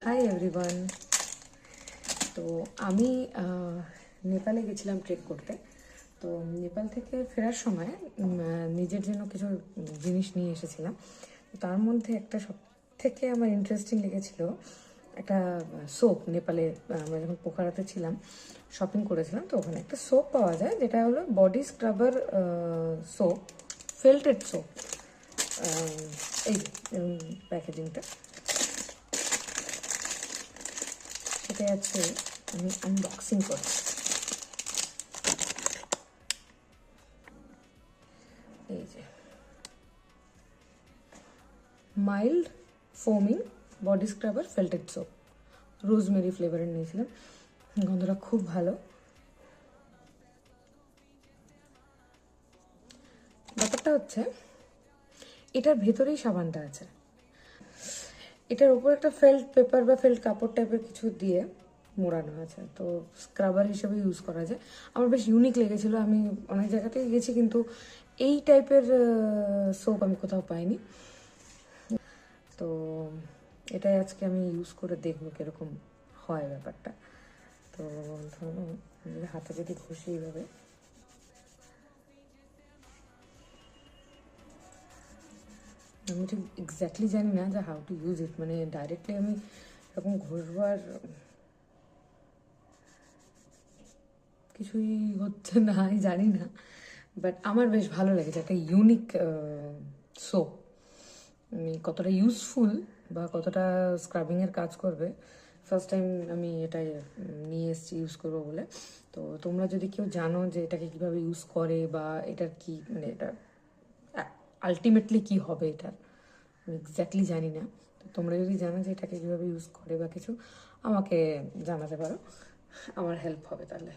Hi everyone. তো আমি নেপালে গেছিলাম ট্রেক করতে। তো নেপাল থেকে ফেরার সময় নিজের জন্য কিছু জিনিস নিয়ে এসেছিলাম। তার মধ্যে একটা সব থেকে আমার ইন্টারেস্টিং লেগেছিল একটা সোপ। নেপালে আমরা যখন পোখারাতে ছিলাম শপিং করেছিলাম, তো ওখানে একটা সোপ পাওয়া যায় যেটা হলো body scrubber soap, felted soap. এই প্যাকেজিংটা সেটাই আছে, আমি আনবক্সিং করছি। এই যে mild foaming body scrubber felted soap, rosemary ফ্লেভারের নিয়েছিলাম। গন্ধটা খুব ভালো। ব্যাপারটা হচ্ছে এটার ভেতরেই সাবানটা আছে, এটার উপর একটা ফেল্ট পেপার বা ফেল্ট কাপড় টাইপের কিছু দিয়ে মোড়ানো আছে, তো স্ক্রাবার হিসেবে ইউজ করা যায়। আমার বেশ ইউনিক লেগেছিল। আমি অনেক জায়গাতেই গেছি কিন্তু এই টাইপের সোপ আমি কোথাও পাইনি। তো এটাই আজকে আমি ইউজ করে দেখবো কীরকম হয় ব্যাপারটা। তো ধরুন হাতে যদি ঘষি এইভাবে, আমি ঠিক এক্স্যাক্টলি জানি না যে হাউ টু ইউজ ইট, মানে ডাইরেক্টলি আমি এরকম ঘষবো আর কিছুই হচ্ছে না, আমি জানি না। বাট আমার বেশ ভালো লেগেছে, একটা ইউনিক সোপ। কতটা ইউজফুল বা কতটা স্ক্রাবিংয়ের কাজ করবে ফার্স্ট টাইম আমি এটাই নিয়ে এসেছি ইউজ করবো বলে। তো তোমরা যদি কেউ জানো যে এটাকে কীভাবে ইউজ করে বা এটার কি মানে এটা আলটিমেটলি কি হবে এটার, আমি এক্স্যাক্টলি জানি না। তো তোমরা যদি জানো যে এটাকে কীভাবে ইউজ করে বা কিছু, আমাকে জানাতে পারো, আমার হেল্প হবে তাহলে।